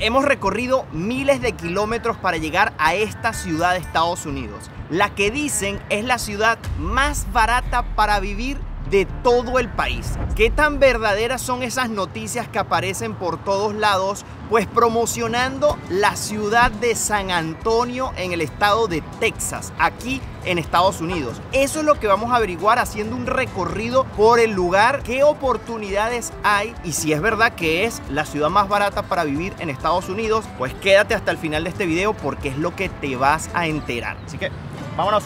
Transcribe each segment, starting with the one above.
Hemos recorrido miles de kilómetros para llegar a esta ciudad de Estados Unidos, la que dicen es la ciudad más barata para vivir de todo el país. ¿Qué tan verdaderas son esas noticias que aparecen por todos lados? Pues promocionando la ciudad de San Antonio en el estado de Texas, aquí en Estados Unidos. Eso es lo que vamos a averiguar haciendo un recorrido por el lugar, qué oportunidades hay y si es verdad que es la ciudad más barata para vivir en Estados Unidos. Pues quédate hasta el final de este video porque es lo que te vas a enterar. Así que vámonos.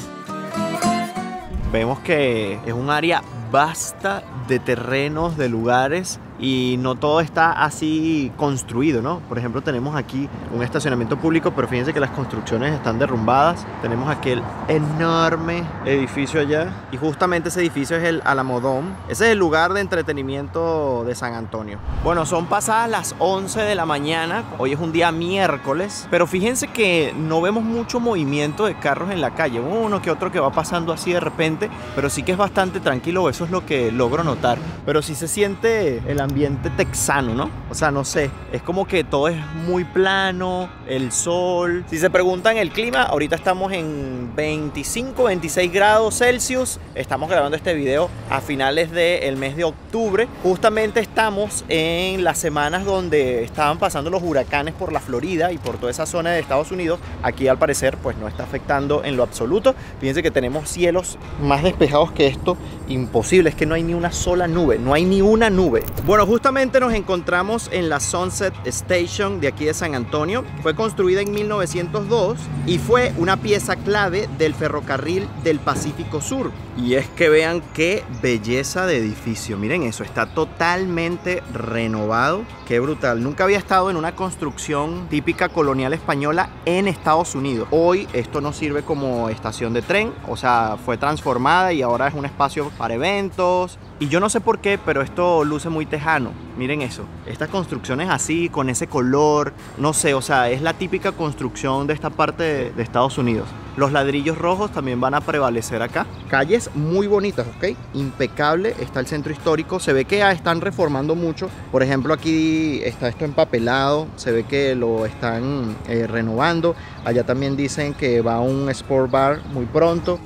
Vemos que es un área vasta de terrenos, de lugares, y no todo está así construido, ¿no? Por ejemplo, tenemos aquí un estacionamiento público, pero fíjense que las construcciones están derrumbadas. Tenemos aquel enorme edificio allá y justamente ese edificio es el Alamo Dome. Ese es el lugar de entretenimiento de San Antonio. Bueno, son pasadas las 11 de la mañana. Hoy es un día miércoles, pero fíjense que no vemos mucho movimiento de carros en la calle. Uno que otro que va pasando así de repente, pero sí que es bastante tranquilo. Eso es lo que logro notar. Pero sí se siente el ambiente texano, ¿no? O sea, no sé, es como que todo es muy plano, el sol. Si se preguntan el clima, ahorita estamos en 25, 26 grados Celsius. Estamos grabando este video a finales del mes de octubre. Justamente estamos en las semanas donde estaban pasando los huracanes por la Florida y por toda esa zona de Estados Unidos. Aquí al parecer pues no está afectando en lo absoluto. Fíjense que tenemos cielos más despejados que esto. Imposible, es que no hay ni una sola nube, no hay ni una nube. Bueno, justamente nos encontramos en la Sunset Station de aquí de San Antonio. Fue construida en 1902 y fue una pieza clave del ferrocarril del Pacífico Sur. Y es que vean qué belleza de edificio. Miren eso, está totalmente renovado. Qué brutal. Nunca había estado en una construcción típica colonial española en Estados Unidos. Hoy esto nos sirve como estación de tren, o sea, fue transformada y ahora es un espacio para eventos. Y yo no sé por qué, pero esto luce muy tejano. Miren eso, estas construcciones así, con ese color, no sé, o sea, es la típica construcción de esta parte de Estados Unidos. Los ladrillos rojos también van a prevalecer acá. Calles muy bonitas, ¿ok? Impecable, está el centro histórico. Se ve que están reformando mucho. Por ejemplo, aquí está esto empapelado. Se ve que lo están renovando. Allá también dicen que va a un sport bar muy pronto.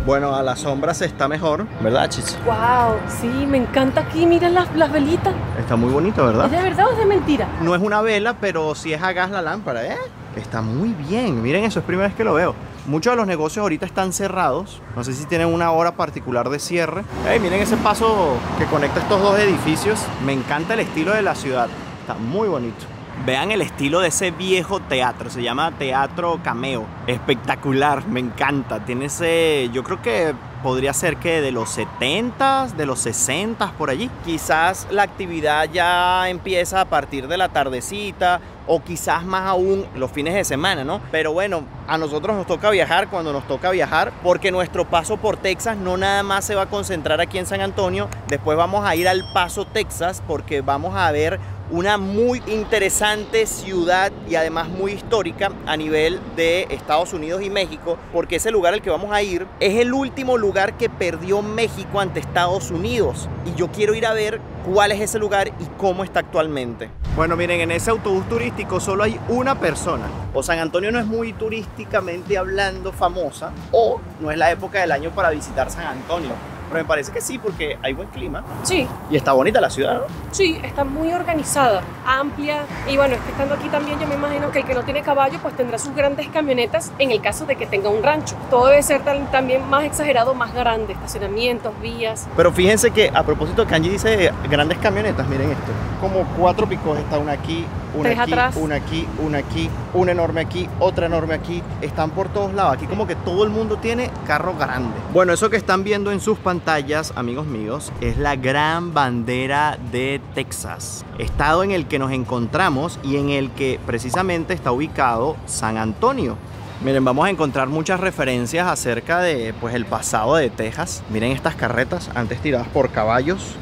Bueno, a la sombra se está mejor, ¿verdad, Chis? Wow, sí, me encanta aquí, miren las velitas. Está muy bonito, ¿verdad? ¿Es de verdad o es de mentira? No es una vela, pero sí es a gas la lámpara, ¿eh? Está muy bien, miren eso, es primera vez que lo veo. Muchos de los negocios ahorita están cerrados. No sé si tienen una hora particular de cierre. Hey, miren ese paso que conecta estos dos edificios. Me encanta el estilo de la ciudad, está muy bonito. Vean el estilo de ese viejo teatro, se llama Teatro Cameo. Espectacular, me encanta. Tiene ese, yo creo que podría ser que de los 70s, de los 60s, por allí. Quizás la actividad ya empieza a partir de la tardecita o quizás más aún los fines de semana, ¿no? Pero bueno, a nosotros nos toca viajar cuando nos toca viajar, porque nuestro paso por Texas no nada más se va a concentrar aquí en San Antonio. Después vamos a ir al Paso, Texas, porque vamos a ver una muy interesante ciudad y además muy histórica a nivel de Estados Unidos y México, porque ese lugar al que vamos a ir es el último lugar que perdió México ante Estados Unidos y yo quiero ir a ver cuál es ese lugar y cómo está actualmente. Bueno, miren, en ese autobús turístico solo hay una persona. O San Antonio no es muy turísticamente hablando famosa, o no es la época del año para visitar San Antonio. Pero me parece que sí, porque hay buen clima. Sí. Y está bonita la ciudad, ¿no? Sí, está muy organizada, amplia. Y bueno, es que estando aquí también yo me imagino que el que no tiene caballo pues tendrá sus grandes camionetas en el caso de que tenga un rancho. Todo debe ser también más exagerado, más grande, estacionamientos, vías. Pero fíjense que a propósito, Kanji dice grandes camionetas, miren esto. Como 4 picos, está una aquí, una aquí, atrás, una aquí, una aquí, una enorme aquí, otra enorme aquí. Están por todos lados. Aquí como que todo el mundo tiene carro grande. Bueno, eso que están viendo en sus pantallas, amigos míos, es la gran bandera de Texas. Estado en el que nos encontramos y en el que precisamente está ubicado San Antonio. Miren, vamos a encontrar muchas referencias acerca de pues el pasado de Texas. Miren estas carretas, antes tiradas por caballos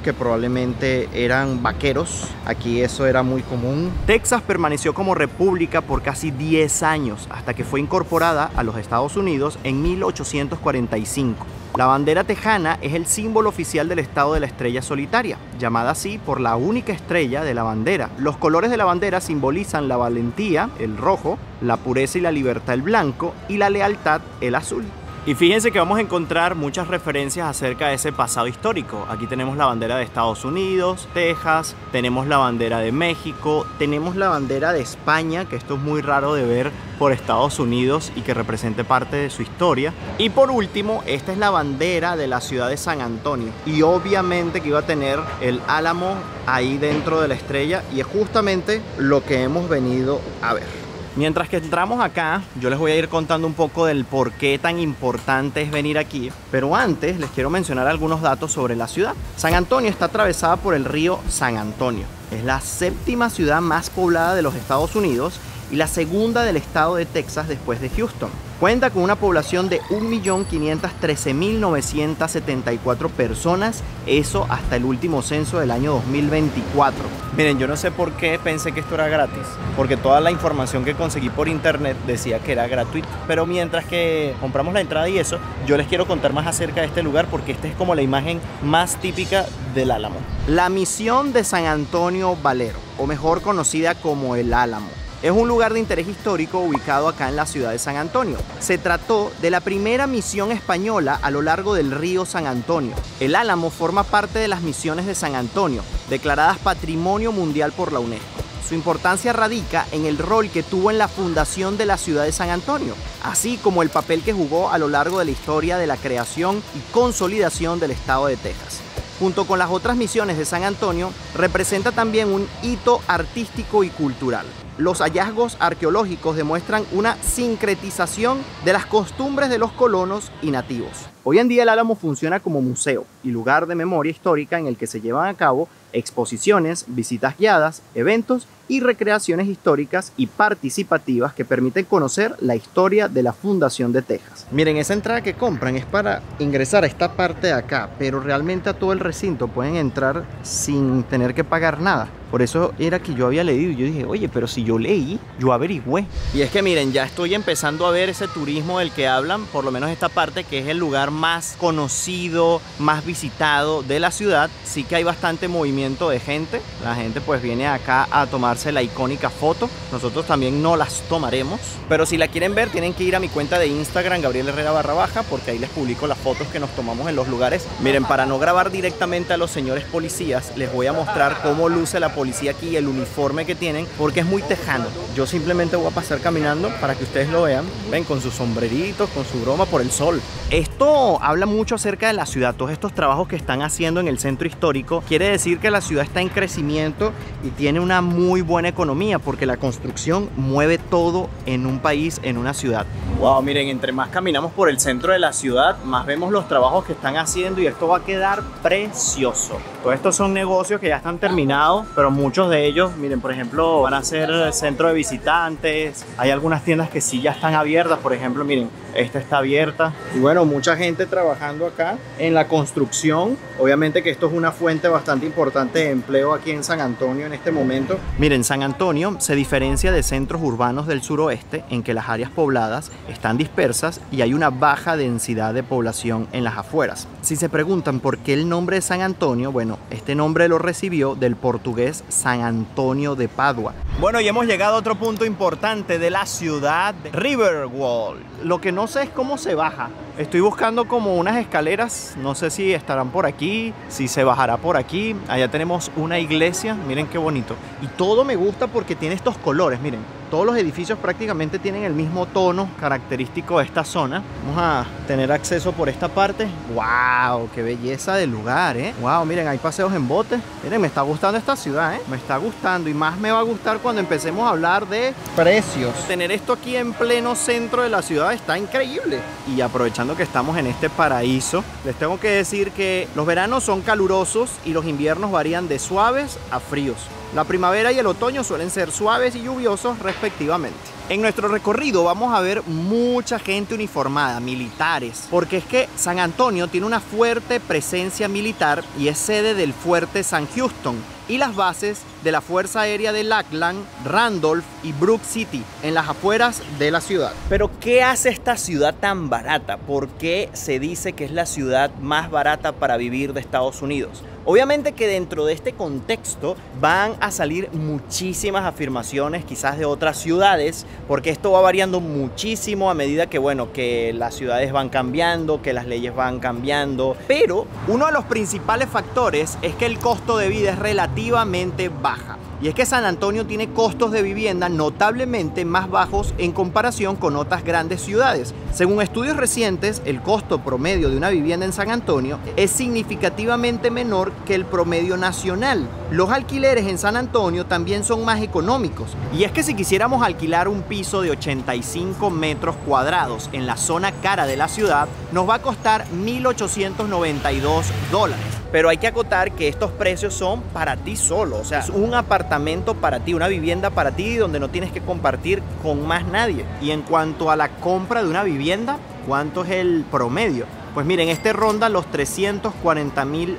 que probablemente eran vaqueros. Aquí eso era muy común. Texas permaneció como república por casi 10 años hasta que fue incorporada a los Estados Unidos en 1845. La bandera tejana es el símbolo oficial del estado de la estrella solitaria, llamada así por la única estrella de la bandera. Los colores de la bandera simbolizan la valentía, el rojo, la pureza y la libertad, el blanco, y la lealtad, el azul. Y fíjense que vamos a encontrar muchas referencias acerca de ese pasado histórico. Aquí tenemos la bandera de Estados Unidos, Texas, tenemos la bandera de México, tenemos la bandera de España, que esto es muy raro de ver por Estados Unidos y que represente parte de su historia. Y por último, esta es la bandera de la ciudad de San Antonio. Y obviamente que iba a tener el álamo ahí dentro de la estrella, y es justamente lo que hemos venido a ver. Mientras que entramos acá, yo les voy a ir contando un poco del por qué tan importante es venir aquí. Pero antes les quiero mencionar algunos datos sobre la ciudad. San Antonio está atravesada por el río San Antonio. Es la séptima ciudad más poblada de los Estados Unidos y la segunda del estado de Texas después de Houston. Cuenta con una población de 1.513.974 personas, eso hasta el último censo del año 2024. Miren, yo no sé por qué pensé que esto era gratis, porque toda la información que conseguí por internet decía que era gratuito. Pero mientras que compramos la entrada y eso, yo les quiero contar más acerca de este lugar, porque esta es como la imagen más típica del Álamo. La misión de San Antonio Valero, o mejor conocida como el Álamo, es un lugar de interés histórico ubicado acá en la ciudad de San Antonio. Se trató de la primera misión española a lo largo del río San Antonio. El Álamo forma parte de las misiones de San Antonio, declaradas Patrimonio Mundial por la UNESCO. Su importancia radica en el rol que tuvo en la fundación de la ciudad de San Antonio, así como el papel que jugó a lo largo de la historia de la creación y consolidación del estado de Texas. Junto con las otras misiones de San Antonio, representa también un hito artístico y cultural. Los hallazgos arqueológicos demuestran una sincretización de las costumbres de los colonos y nativos. Hoy en día el Álamo funciona como museo y lugar de memoria histórica en el que se llevan a cabo exposiciones, visitas guiadas, eventos y recreaciones históricas y participativas que permiten conocer la historia de la fundación de Texas. Miren, esa entrada que compran es para ingresar a esta parte de acá, pero realmente a todo el recinto pueden entrar sin tener que pagar nada. Por eso era que yo había leído y yo dije, oye, pero si yo leí, yo averigüé. Y es que miren, ya estoy empezando a ver ese turismo del que hablan, por lo menos esta parte que es el lugar más conocido, más visitado de la ciudad. Sí que hay bastante movimiento de gente. La gente pues viene acá a tomarse la icónica foto. Nosotros también no las tomaremos. Pero si la quieren ver, tienen que ir a mi cuenta de Instagram, Gabriel Herrera _, porque ahí les publico las fotos que nos tomamos en los lugares. Miren, para no grabar directamente a los señores policías, les voy a mostrar cómo luce la policía aquí, el uniforme que tienen, porque es muy tejano. Yo simplemente voy a pasar caminando para que ustedes lo vean. Ven, con sus sombreritos, con su broma por el sol. Esto habla mucho acerca de la ciudad. Todos estos trabajos que están haciendo en el centro histórico quiere decir que la ciudad está en crecimiento y tiene una muy buena economía, porque la construcción mueve todo en un país, en una ciudad. Wow, miren, entre más caminamos por el centro de la ciudad, más vemos los trabajos que están haciendo y esto va a quedar precioso. Todos estos son negocios que ya están terminados, pero muchos de ellos, miren, por ejemplo, van a ser centro de visitantes. Hay algunas tiendas que sí ya están abiertas, por ejemplo, miren, esta está abierta. Y bueno, mucha gente trabajando acá en la construcción. Obviamente que esto es una fuente bastante importante de empleo aquí en San Antonio en este momento. Miren, San Antonio se diferencia de centros urbanos del suroeste en que las áreas pobladas están dispersas y hay una baja densidad de población en las afueras. Si se preguntan por qué el nombre de San Antonio, bueno, este nombre lo recibió del portugués San Antonio de Padua. Bueno, y hemos llegado a otro punto importante de la ciudad, Riverwalk. Lo que no sé es cómo se baja. Estoy buscando como unas escaleras, no sé si estarán por aquí, si se bajará por aquí. Allá tenemos una iglesia, miren qué bonito. Y todo me gusta porque tiene estos colores, miren. Todos los edificios prácticamente tienen el mismo tono característico de esta zona. Vamos a tener acceso por esta parte. ¡Wow! ¡Qué belleza de lugar, eh! ¡Wow! Miren, hay paseos en bote. Miren, me está gustando esta ciudad, eh. Me está gustando y más me va a gustar cuando empecemos a hablar de precios. Tener esto aquí en pleno centro de la ciudad está increíble. Y aprovechando que estamos en este paraíso, les tengo que decir que los veranos son calurosos y los inviernos varían de suaves a fríos. La primavera y el otoño suelen ser suaves y lluviosos respectivamente. En nuestro recorrido vamos a ver mucha gente uniformada, militares, porque es que San Antonio tiene una fuerte presencia militar y es sede del fuerte San Houston y las bases de la Fuerza Aérea de Lackland, Randolph y Brook City, en las afueras de la ciudad. Pero ¿qué hace esta ciudad tan barata? ¿Por qué se dice que es la ciudad más barata para vivir de Estados Unidos? Obviamente que dentro de este contexto van a salir muchísimas afirmaciones quizás de otras ciudades, porque esto va variando muchísimo a medida que, bueno, que las ciudades van cambiando, que las leyes van cambiando, pero uno de los principales factores es que el costo de vida es relativamente baja. Y es que San Antonio tiene costos de vivienda notablemente más bajos en comparación con otras grandes ciudades. Según estudios recientes, el costo promedio de una vivienda en San Antonio es significativamente menor que el promedio nacional. Los alquileres en San Antonio también son más económicos. Y es que si quisiéramos alquilar un piso de 85 metros cuadrados en la zona cara de la ciudad, nos va a costar $1,892. Pero hay que acotar que estos precios son para ti solo, o sea, es un apartamento para ti, una vivienda para ti donde no tienes que compartir con más nadie. Y en cuanto a la compra de una vivienda, ¿cuánto es el promedio? Pues miren, este ronda los $340,000.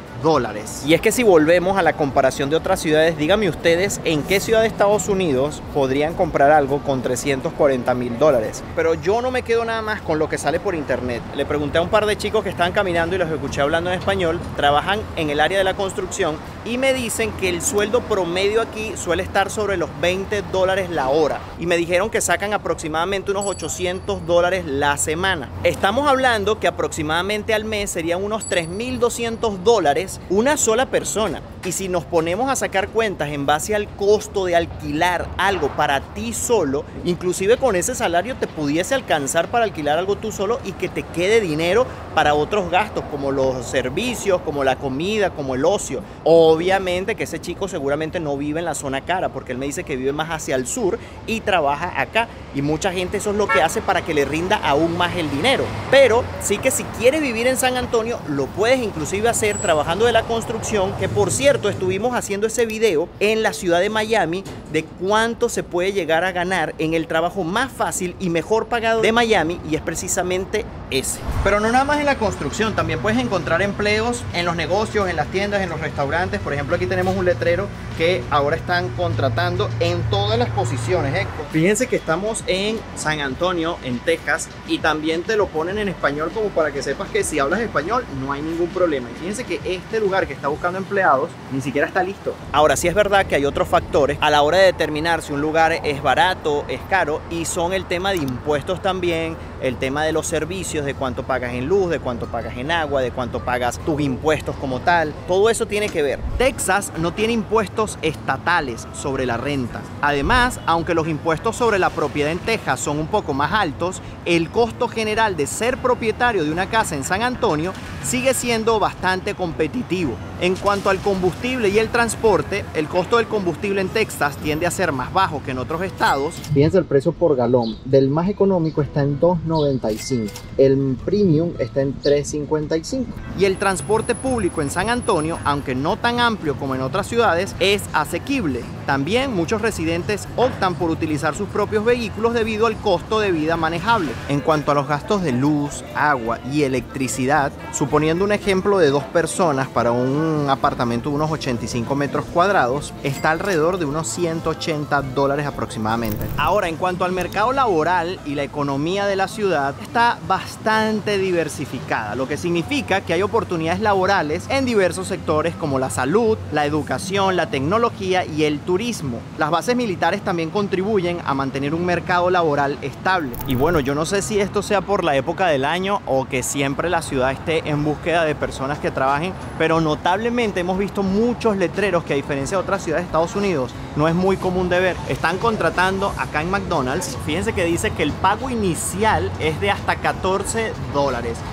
Y es que si volvemos a la comparación de otras ciudades, díganme ustedes en qué ciudad de Estados Unidos podrían comprar algo con $340,000. Pero yo no me quedo nada más con lo que sale por internet. Le pregunté a un par de chicos que estaban caminando y los escuché hablando en español. Trabajan en el área de la construcción y me dicen que el sueldo promedio aquí suele estar sobre los $20 la hora. Y me dijeron que sacan aproximadamente unos $800 la semana. Estamos hablando que aproximadamente al mes serían unos $3,200 una sola persona. Y si nos ponemos a sacar cuentas en base al costo de alquilar algo para ti solo, inclusive con ese salario te pudiese alcanzar para alquilar algo tú solo y que te quede dinero para otros gastos como los servicios, como la comida, como el ocio. Obviamente que ese chico seguramente no vive en la zona cara, porque él me dice que vive más hacia el sur y trabaja acá, y mucha gente eso es lo que hace para que le rinda aún más el dinero. Pero sí que si quieres vivir en San Antonio, lo puedes inclusive hacer trabajando de la construcción, que por cierto estuvimos haciendo ese video en la ciudad de Miami de cuánto se puede llegar a ganar en el trabajo más fácil y mejor pagado de Miami, y es precisamente ese. Pero no nada más en la construcción, también puedes encontrar empleos en los negocios, en las tiendas, en los restaurantes. Por ejemplo, aquí tenemos un letrero que ahora están contratando en todas las posiciones, Héctor. Fíjense que estamos en San Antonio, en Texas, y también te lo ponen en español como para que sepas que si hablas español no hay ningún problema. Y fíjense que este lugar que está buscando empleados ni siquiera está listo. Ahora sí es verdad que hay otros factores a la hora de determinar si un lugar es barato, es caro, y son el tema de impuestos también, el tema de los servicios, de cuánto pagas en luz, de cuánto pagas en agua, de cuánto pagas tus impuestos como tal. Todo eso tiene que ver. Texas no tiene impuestos estatales sobre la renta. Además, aunque los impuestos sobre la propiedad en Texas son un poco más altos, el costo general de ser propietario de una casa en San Antonio sigue siendo bastante competitivo. En cuanto al combustible y el transporte, el costo del combustible en Texas tiende a ser más bajo que en otros estados. Fíjense el precio por galón. Del más económico está en $2.95. El premium está en $3.55. Y el transporte público en San Antonio, aunque no tan amplio como en otras ciudades, es asequible. También muchos residentes optan por utilizar sus propios vehículos debido al costo de vida manejable. En cuanto a los gastos de luz, agua y electricidad, suponiendo un ejemplo de 2 personas para un apartamento de unos 85 metros cuadrados, está alrededor de unos $180 aproximadamente. Ahora, en cuanto al mercado laboral y la economía de la ciudad, está bastante diversificada, lo que significa que hay oportunidades laborales en diversos sectores como la salud, la educación, la tecnología y el turismo. Las bases militares también contribuyen a mantener un mercado laboral estable. Y bueno, yo no sé si esto sea por la época del año o que siempre la ciudad esté en búsqueda de personas que trabajen, pero notablemente hemos visto muchos letreros que, a diferencia de otras ciudades de Estados Unidos, no es muy común de ver. Están contratando acá en McDonald's. Fíjense que dice que el pago inicial es de hasta $14.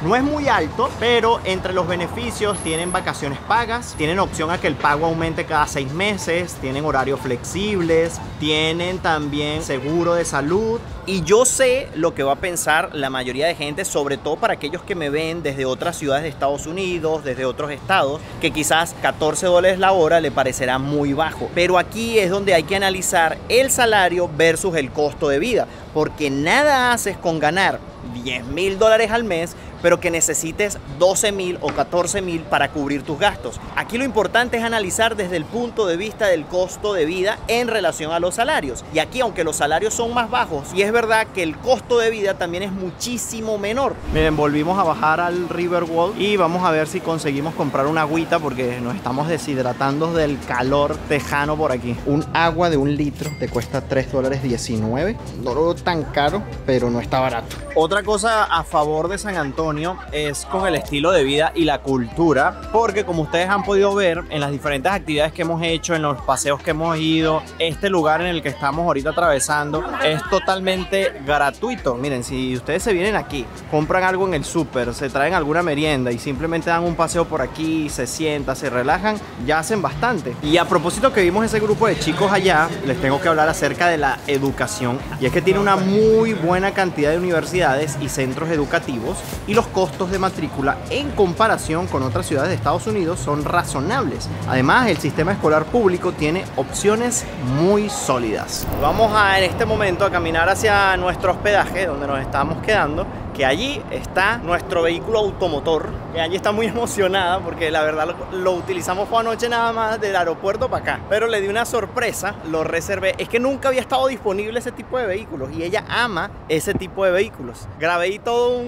No es muy alto, pero entre los beneficios tienen vacaciones pagas, tienen opción a que el pago aumente cada 6 meses, tienen horarios flexibles, tienen también seguro de salud Y yo sé lo que va a pensar la mayoría de gente, sobre todo para aquellos que me ven desde otras ciudades de Estados Unidos, desde otros estados, que quizás $14 la hora le parecerá muy bajo. Pero aquí es donde hay que analizar el salario versus el costo de vida, porque nada haces con ganar $10,000 al mes, pero que necesites 12,000 o 14,000 para cubrir tus gastos. Aquí lo importante es analizar desde el punto de vista del costo de vida en relación a los salarios. Y aquí, aunque los salarios son más bajos, y es verdad que el costo de vida también es muchísimo menor. Miren, volvimos a bajar al Riverwalk y vamos a ver si conseguimos comprar una agüita porque nos estamos deshidratando del calor tejano por aquí. Un agua de 1 litro te cuesta $3.19. No lo veo tan caro, pero no está barato. Otra cosa a favor de San Antonio es con el estilo de vida y la cultura, porque como ustedes han podido ver en las diferentes actividades que hemos hecho, en los paseos que hemos ido, este lugar en el que estamos ahorita atravesando es totalmente gratuito. Miren, si ustedes se vienen aquí, compran algo en el súper, se traen alguna merienda y simplemente dan un paseo por aquí, se sientan, se relajan, ya hacen bastante. Y a propósito que vimos ese grupo de chicos allá, les tengo que hablar acerca de la educación, y es que tiene una muy buena cantidad de universidades y centros educativos, y los costos de matrícula en comparación con otras ciudades de Estados Unidos son razonables. Además, el sistema escolar público tiene opciones muy sólidas. Vamos en este momento a caminar hacia nuestro hospedaje donde nos estamos quedando, que allí está nuestro vehículo automotor, que allí está muy emocionada porque la verdad lo utilizamos fue anoche nada más del aeropuerto para acá, pero le di una sorpresa, lo reservé. Es que nunca había estado disponible ese tipo de vehículos y ella ama ese tipo de vehículos. Grabé y todo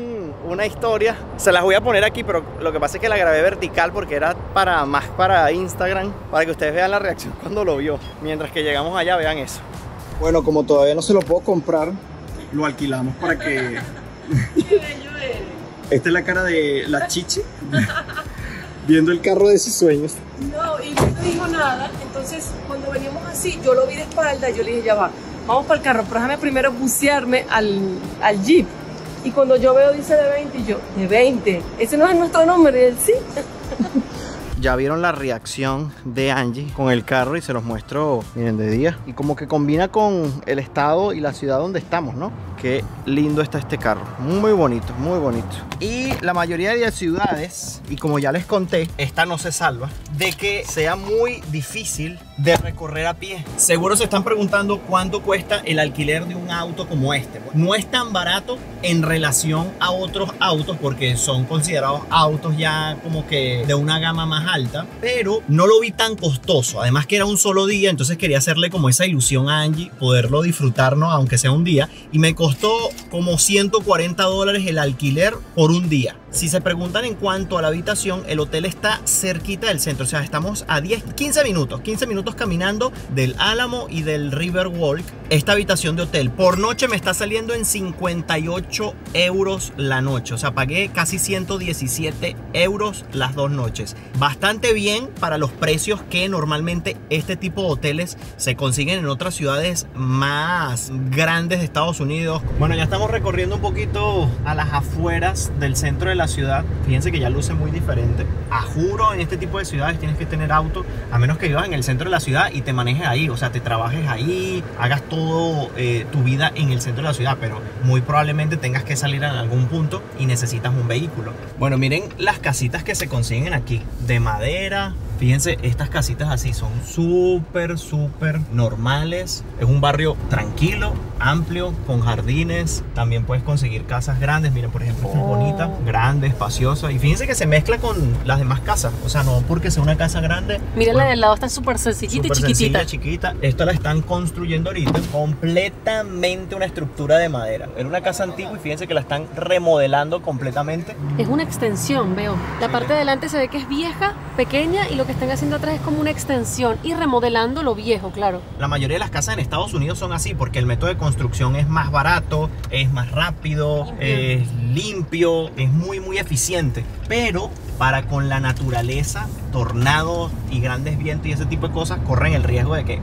una historia, se las voy a poner aquí, pero lo que pasa es que la grabé vertical porque era más para Instagram, para que ustedes vean la reacción cuando lo vio. Mientras que llegamos allá, vean eso. Bueno, como todavía no se lo puedo comprar, lo alquilamos para que... Esta es la cara de la Chichi viendo el carro de sus sueños. No, y no dijo nada. Entonces, cuando veníamos así, yo lo vi de espalda y yo le dije, ya va, vamos para el carro, pero déjame primero bucearme al Jeep. Y cuando yo veo, dice de 20, y yo, de 20, ese no es nuestro nombre, y él sí. Ya vieron la reacción de Angie con el carro y se los muestro, miren, de día. Y como que combina con el estado y la ciudad donde estamos, ¿no? Qué lindo está este carro. Muy bonito, muy bonito. Y la mayoría de ciudades, y como ya les conté, esta no se salva de que sea muy difícil de recorrer a pie. Seguro se están preguntando cuánto cuesta el alquiler de un auto como este. No es tan barato en relación a otros autos porque son considerados autos ya como que de una gama más alta, pero no lo vi tan costoso. Además que era un solo día, entonces quería hacerle como esa ilusión a Angie, poderlo disfrutar, ¿no? Aunque sea un día, y me costó como $140 el alquiler por un día. Si se preguntan en cuanto a la habitación, el hotel está cerquita del centro, o sea, estamos a 15 minutos caminando del Álamo y del Riverwalk. Esta habitación de hotel por noche me está saliendo en 58 euros la noche, o sea, pagué casi 117 euros las 2 noches. Bastante bien para los precios que normalmente este tipo de hoteles se consiguen en otras ciudades más grandes de Estados Unidos. Bueno, ya estamos recorriendo un poquito a las afueras del centro de la ciudad. Fíjense que ya luce muy diferente. A juro, en este tipo de ciudades tienes que tener auto, a menos que vivas en el centro de la ciudad y te manejes ahí, o sea, te trabajes ahí, hagas todo tu vida en el centro de la ciudad, pero muy probablemente tengas que salir en algún punto y necesitas un vehículo. Bueno, miren las casitas que se consiguen aquí, de madera. Fíjense, estas casitas así son súper normales. Es un barrio tranquilo, amplio, con jardines. También puedes conseguir casas grandes. Miren, por ejemplo, esta es bonita, grande, espaciosa. Y fíjense que se mezcla con las demás casas. O sea, no porque sea una casa grande. Miren, la del lado está súper sencillita y chiquitita. Chiquita. Esta la están construyendo ahorita. Completamente una estructura de madera. Era una casa antigua y fíjense que la están remodelando completamente. Es una extensión, veo. La parte de adelante se ve que es vieja, pequeña, y lo que están haciendo atrás es como una extensión y remodelando lo viejo, claro. La mayoría de las casas en Estados Unidos son así porque el método de construcción es más barato, es más rápido, es limpio, es muy eficiente. Pero para con la naturaleza, tornados y grandes vientos y ese tipo de cosas corren el riesgo de que...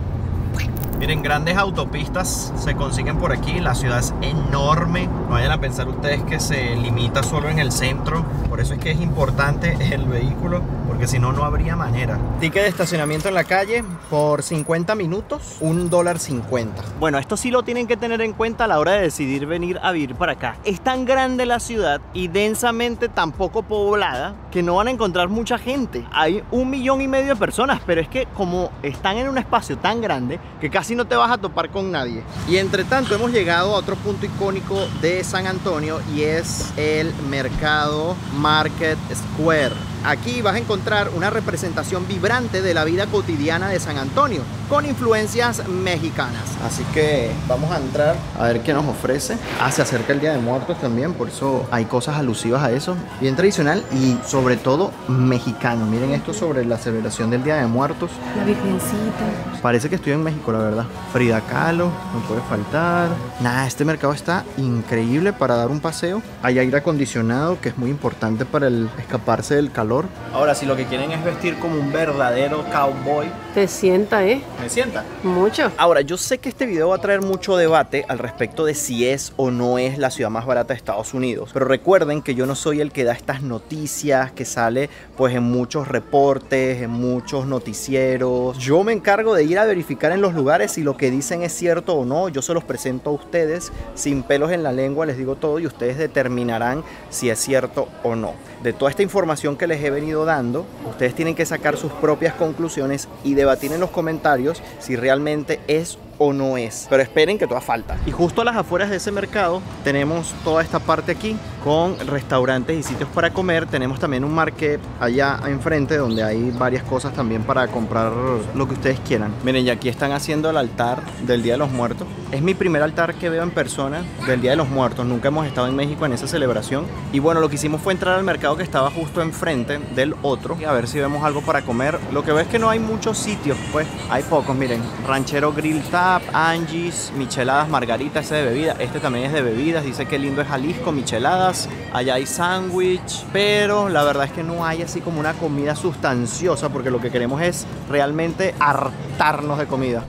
Miren, grandes autopistas se consiguen por aquí. La ciudad es enorme. No vayan a pensar ustedes que se limita solo en el centro. Por eso es que es importante el vehículo, porque si no, no habría manera. Ticket de estacionamiento en la calle por 50 minutos, $1.50. Bueno, esto sí lo tienen que tener en cuenta a la hora de decidir venir a vivir para acá. Es tan grande la ciudad y densamente tan poco poblada que no van a encontrar mucha gente. Hay 1,5 millones de personas, pero es que como están en un espacio tan grande que casi no te vas a topar con nadie. Y entre tanto hemos llegado a otro punto icónico de San Antonio y es el mercado Market Square. Aquí vas a encontrar una representación vibrante de la vida cotidiana de San Antonio, con influencias mexicanas. Así que vamos a entrar a ver qué nos ofrece. Se acerca el Día de Muertos también, por eso hay cosas alusivas a eso. Bien tradicional y sobre todo mexicano. Miren esto sobre la celebración del Día de Muertos. La Virgencita. Parece que estoy en México, la verdad. Frida Kahlo, no puede faltar. Nada, este mercado está increíble para dar un paseo. Hay aire acondicionado, que es muy importante para escaparse del calor. Ahora, si lo que quieren es vestir como un verdadero cowboy, Te sienta, ¿eh? ¿me sienta? Mucho. Ahora, yo sé que este video va a traer mucho debate al respecto de si es o no es la ciudad más barata de Estados Unidos. Pero recuerden que yo no soy el que da estas noticias que sale pues en muchos reportes, en muchos noticieros. Yo me encargo de ir a verificar en los lugares si lo que dicen es cierto o no. Yo se los presento a ustedes sin pelos en la lengua, les digo todo y ustedes determinarán si es cierto o no. De toda esta información que les he venido dando, ustedes tienen que sacar sus propias conclusiones y debatir en los comentarios si realmente es o no es. Pero esperen que todavía falta. Y justo a las afueras de ese mercado tenemos toda esta parte aquí con restaurantes y sitios para comer. Tenemos también un market allá enfrente donde hay varias cosas también para comprar lo que ustedes quieran. Miren, y aquí están haciendo el altar del Día de los Muertos. Es mi primer altar que veo en persona del Día de los Muertos. Nunca hemos estado en México en esa celebración. Y bueno, lo que hicimos fue entrar al mercado que estaba justo enfrente del otro y a ver si vemos algo para comer. Lo que veo es que no hay muchos sitios, pues hay pocos. Miren, Ranchero Grill Tap, Angie's, Micheladas Margarita, ese de bebida. Este también es de bebidas. Dice que lindo es Jalisco, micheladas. Allá hay sándwich, pero la verdad es que no hay así como una comida sustanciosa porque lo que queremos es realmente hartarnos de comida.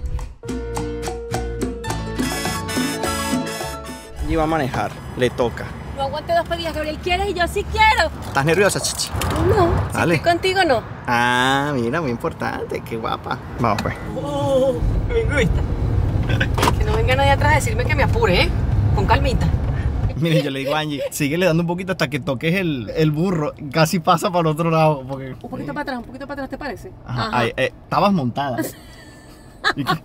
Y va a manejar, le toca. No aguante 2 pedidas, Gabriel. ¿Quieres? Y yo sí quiero. ¿Estás nerviosa, chichi? No, Dale. si estoy contigo, no. Ah, mira, muy importante, qué guapa. Vamos pues. Me gusta. Que no venga nadie atrás a decirme que me apure, ¿eh? Con calmita. Mire, yo le digo a Angie, síguele dando un poquito hasta que toques el burro. Casi pasa para el otro lado. Porque... Un poquito para atrás, ¿te parece? Ajá. Ay, estabas montada. ¿Y qué?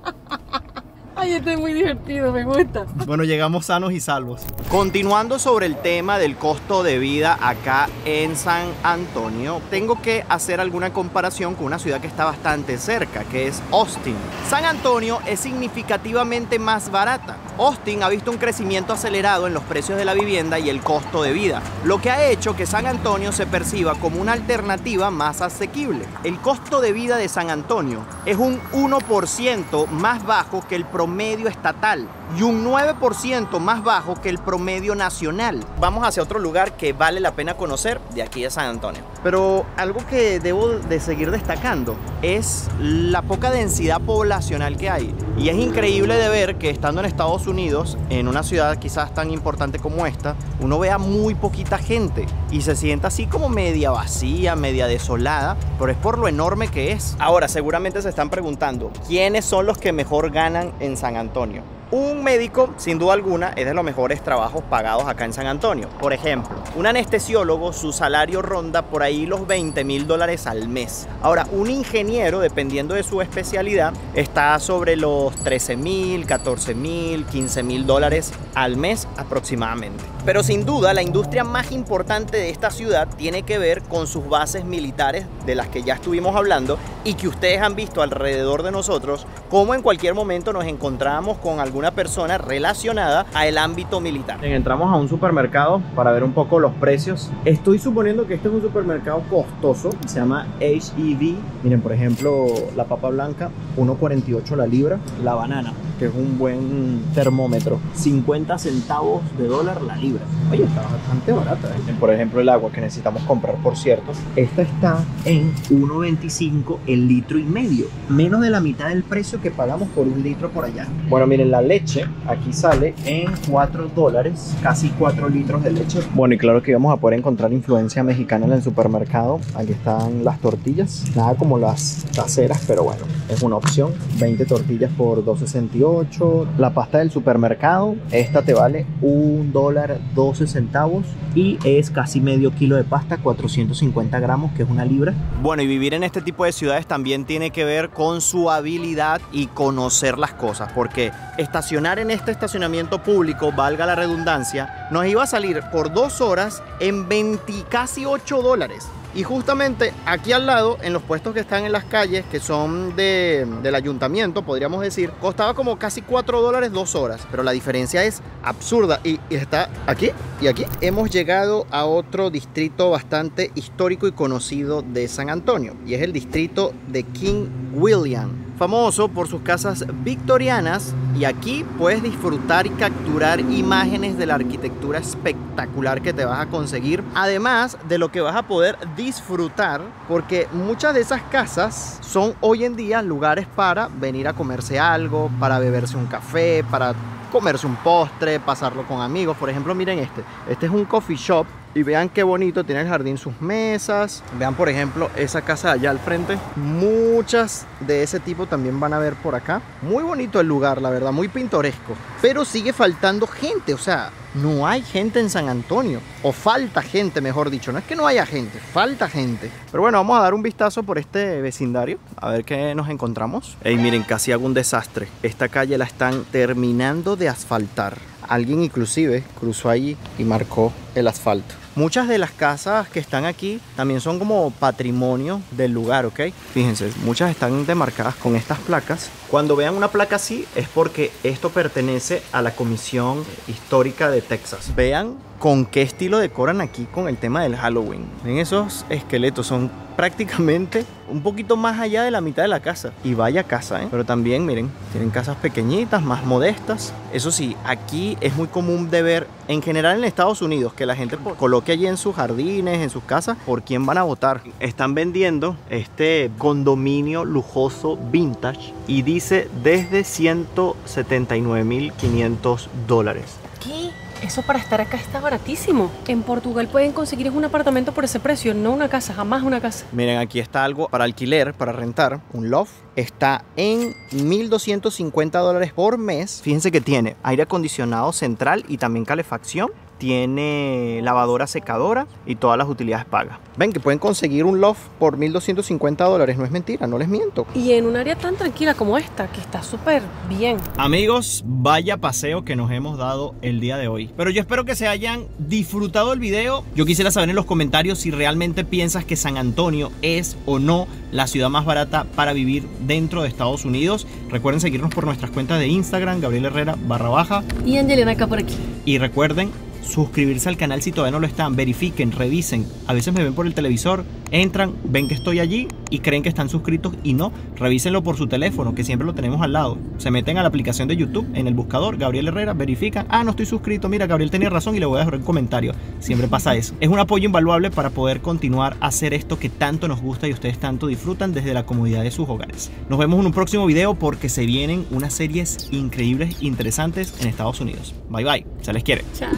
Ay, esto es muy divertido, me gusta. Bueno, llegamos sanos y salvos. Continuando sobre el tema del costo de vida acá en San Antonio, tengo que hacer alguna comparación con una ciudad que está bastante cerca, que es Austin. San Antonio es significativamente más barata. Austin ha visto un crecimiento acelerado en los precios de la vivienda y el costo de vida, lo que ha hecho que San Antonio se perciba como una alternativa más asequible. El costo de vida de San Antonio es un 1% más bajo que el promedio estatal y un 9% más bajo que el promedio nacional. Vamos hacia otro lugar que vale la pena conocer de aquí de San Antonio. Pero algo que debo de seguir destacando es la poca densidad poblacional que hay. Y es increíble de ver que estando en Estados Unidos, en una ciudad quizás tan importante como esta, uno vea muy poquita gente y se sienta así como media vacía, media desolada, pero es por lo enorme que es. Ahora, seguramente se están preguntando, ¿quiénes son los que mejor ganan en San Antonio? Un médico, sin duda alguna, es de los mejores trabajos pagados acá en San Antonio. Por ejemplo, un anestesiólogo, su salario ronda por ahí los $20,000 al mes. Ahora, un ingeniero, dependiendo de su especialidad, está sobre los $13,000, $14,000, $15,000 al mes aproximadamente. Pero sin duda, la industria más importante de esta ciudad tiene que ver con sus bases militares, de las que ya estuvimos hablando, y que ustedes han visto alrededor de nosotros, como en cualquier momento nos encontramos con alguna persona relacionada al ámbito militar. Bien, entramos a un supermercado para ver un poco los precios. Estoy suponiendo que este es un supermercado costoso, se llama H-E-B. Miren, por ejemplo, la papa blanca, $1.48 la libra. La banana, que es un buen termómetro. 50 centavos de dólar la libra. Oye, está bastante barata, ¿eh? Por ejemplo, el agua que necesitamos comprar, por cierto, esta está en 1.25 el litro y medio. Menos de la mitad del precio que pagamos por un litro por allá. Bueno, miren, la leche aquí sale en $4, casi 4 litros de leche. Bueno, y claro que íbamos a poder encontrar influencia mexicana en el supermercado. Aquí están las tortillas, nada como las caseras, pero bueno, es una opción. 20 tortillas por $2.68. La pasta del supermercado, esta te vale $1.12 y es casi medio kilo de pasta, 450 gramos, que es una libra. Bueno, y vivir en este tipo de ciudades también tiene que ver con su habilidad y conocer las cosas, porque estacionar en este estacionamiento público, valga la redundancia, nos iba a salir por 2 horas en casi $8. Y justamente aquí al lado, en los puestos que están en las calles, que son del ayuntamiento, podríamos decir, costaba como casi $4 2 horas. Pero la diferencia es absurda. Y está aquí y aquí. Hemos llegado a otro distrito bastante histórico y conocido de San Antonio. Y es el distrito de King William, famoso por sus casas victorianas, y aquí puedes disfrutar y capturar imágenes de la arquitectura espectacular que te vas a conseguir, además de lo que vas a poder disfrutar, porque muchas de esas casas son hoy en día lugares para venir a comerse algo, para beberse un café, para comerse un postre, pasarlo con amigos. Por ejemplo, miren este es un coffee shop. Y vean qué bonito, tiene el jardín, sus mesas. Vean, por ejemplo, esa casa de allá al frente. Muchas de ese tipo también van a ver por acá. Muy bonito el lugar, la verdad, muy pintoresco. Pero sigue faltando gente, o sea, no hay gente en San Antonio. O falta gente, mejor dicho. No es que no haya gente, falta gente. Pero bueno, vamos a dar un vistazo por este vecindario, a ver qué nos encontramos. Ey, miren, casi hago un desastre. Esta calle la están terminando de asfaltar. Alguien inclusive cruzó allí y marcó el asfalto. Muchas de las casas que están aquí también son como patrimonio del lugar, ¿ok? Fíjense, muchas están demarcadas con estas placas. Cuando vean una placa así es porque esto pertenece a la Comisión Histórica de Texas. Vean con qué estilo decoran aquí con el tema del Halloween. Ven, esos esqueletos son prácticamente un poquito más allá de la mitad de la casa. Y vaya casa, ¿eh? Pero también, miren, tienen casas pequeñitas, más modestas. Eso sí, aquí es muy común de ver, en general en Estados Unidos, que la gente coloque allí en sus jardines, en sus casas, por quién van a votar. Están vendiendo este condominio lujoso vintage y dice desde $179.500. ¿Qué? Eso para estar acá está baratísimo. En Portugal pueden conseguir un apartamento por ese precio, no una casa, jamás una casa. Miren, aquí está algo para alquiler, para rentar, un loft. Está en $1.250 por mes. Fíjense que tiene aire acondicionado central y también calefacción. Tiene lavadora secadora y todas las utilidades pagas. Ven que pueden conseguir un loft por $1.250, no es mentira, no les miento. Y en un área tan tranquila como esta, que está súper bien. Amigos, vaya paseo que nos hemos dado el día de hoy. Pero yo espero que se hayan disfrutado el video. Yo quisiera saber en los comentarios si realmente piensas que San Antonio es o no la ciudad más barata para vivir dentro de Estados Unidos. Recuerden seguirnos por nuestras cuentas de Instagram, Gabriel Herrera _. Y Angelina acá por aquí. Y recuerden suscribirse al canal si todavía no lo están, verifiquen, revisen. A veces me ven por el televisor, entran, ven que estoy allí y creen que están suscritos y no. Revísenlo por su teléfono, que siempre lo tenemos al lado. Se meten a la aplicación de YouTube, en el buscador, Gabriel Herrera, verifican, ah, no estoy suscrito, mira, Gabriel tenía razón y le voy a dejar un comentario. Siempre pasa eso. Es un apoyo invaluable para poder continuar a hacer esto que tanto nos gusta y ustedes tanto disfrutan desde la comodidad de sus hogares. Nos vemos en un próximo video porque se vienen unas series increíbles, interesantes en Estados Unidos. Bye bye, se les quiere. Chao.